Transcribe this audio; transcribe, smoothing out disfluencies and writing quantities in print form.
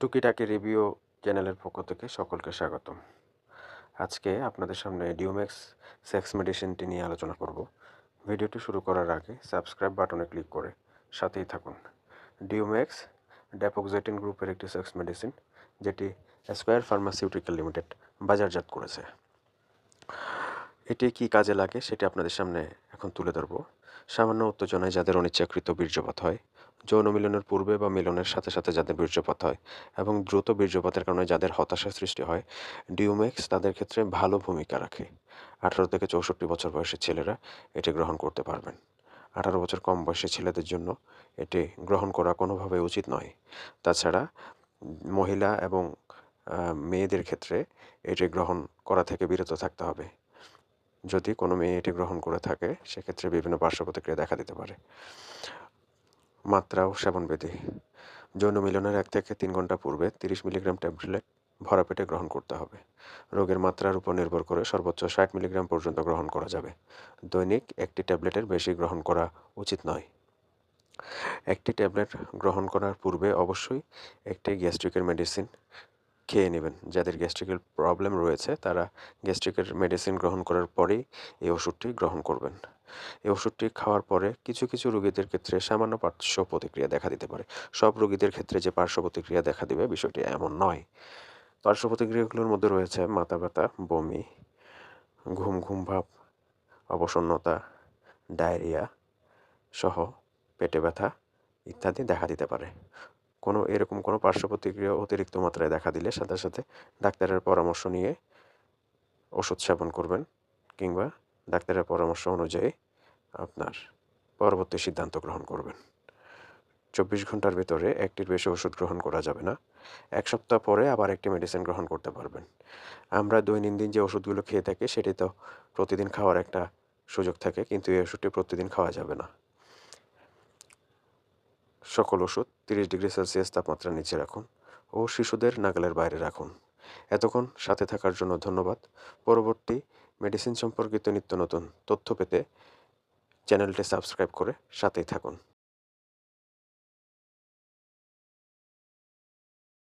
টুকিটাকি রিভিউ চ্যানেলের পক্ষ থেকে সকলকে স্বাগতম। আজকে আপনাদের সামনে ডিওমেক্স সেক্স মেডিসিনটি নিয়ে আলোচনা করব। ভিডিওটি শুরু করার আগে সাবস্ক্রাইব বাটনে ক্লিক করে সাথেই থাকুন। ডিওমেক্স ড্যাপোক্সেটিন গ্রুপের একটি সেক্স মেডিসিন, যেটি অ্যাসকোয়ার ফার্মাসিউটিক্যাল লিমিটেড বাজারজাত করেছে। এটি কী কাজে লাগে সেটি আপনাদের সামনে এখন তুলে ধরব। সামান্য উত্তেজনায় যাদের অনিচ্ছাকৃত বীর্যপাত হয়, যৌন মিলনের পূর্বে বা মিলনের সাথে সাথে যাদের বীর্যপাত হয় এবং দ্রুত বীর্যপাতের কারণে যাদের হতাশা সৃষ্টি হয়, ডিওমেক্স তাদের ক্ষেত্রে ভালো ভূমিকা রাখে। 18 থেকে 64 বছর বয়সী ছেলেরা এটি গ্রহণ করতে পারবেন। 18 বছর কম বয়সী ছেলেদের জন্য এটি গ্রহণ করা কোনোভাবে উচিত নয়। তাছাড়া মহিলা এবং মেয়েদের ক্ষেত্রে এটি গ্রহণ করা থেকে বিরত থাকতে হবে। যদি কোনো মেয়ে এটি গ্রহণ করে থাকে, সেক্ষেত্রে বিভিন্ন পার্শ্ব প্রতিক্রিয়া দেখা দিতে পারে। মাত্রা ও সেবনবিধি: যৌন মিলনের 1 থেকে 3 ঘন্টা পূর্বে 30 মিলিগ্রাম ট্যাবলেট ভরা পেটে গ্রহণ করতে হবে। রোগের মাত্রার উপর নির্ভর করে সর্বোচ্চ 60 মিলিগ্রাম পর্যন্ত গ্রহণ করা যাবে। দৈনিক একটি ট্যাবলেটের বেশি গ্রহণ করা উচিত নয়। একটি ট্যাবলেট গ্রহণ করার পূর্বে অবশ্যই একটি গ্যাস্ট্রিকের মেডিসিন খেয়ে নেবেন। যাদের গ্যাস্ট্রিকের প্রবলেম রয়েছে তারা গ্যাস্ট্রিকের মেডিসিন গ্রহণ করার পরেই এই ওষুধটি গ্রহণ করবেন। এই ওষুধটি খাওয়ার পরে কিছু কিছু রোগীদের ক্ষেত্রে সামান্য পার্শ্ব প্রতিক্রিয়া দেখা দিতে পারে। সব রোগীদের ক্ষেত্রে যে পার্শ্ব প্রতিক্রিয়া দেখা দিবে বিষয়টি এমন নয়। পার্শ্ব প্রতিক্রিয়াগুলোর মধ্যে রয়েছে মাথা ব্যথা, বমি, ঘুম ঘুম ভাব, অবসন্নতা, ডায়রিয়া সহ পেটে ব্যথা ইত্যাদি দেখা দিতে পারে। এরকম কোনো পার্শ্ব প্রতিক্রিয়া অতিরিক্ত মাত্রায় দেখা দিলে সাথে সাথে ডাক্তারের পরামর্শ নিয়ে ওষুধ সেবন করবেন, কিংবা ডাক্তারের পরামর্শ অনুযায়ী আপনার পরবর্তী সিদ্ধান্ত গ্রহণ করবেন। 24 ঘন্টার ভেতরে একটির বেশি ওষুধ গ্রহণ করা যাবে না। 1 সপ্তাহ পরে আবার একটি মেডিসিন গ্রহণ করতে পারবেন। আমরা দৈনন্দিন যে ওষুধগুলো খেয়ে থাকি সেটি তো প্রতিদিন খাওয়ার একটা সুযোগ থাকে, কিন্তু এই ওষুধটি প্রতিদিন খাওয়া যাবে না। সকল ওষুধ 30 ডিগ্রি সেলসিয়াস তাপমাত্রার নিচে রাখুন ও শিশুদের নাগালের বাইরে রাখুন। এতক্ষণ সাথে থাকার জন্য ধন্যবাদ। পরবর্তী মেডিসিন সম্পর্কিত নিত্য নতুন তথ্য পেতে চ্যানেলটি সাবস্ক্রাইব করে সাথেই থাকুন।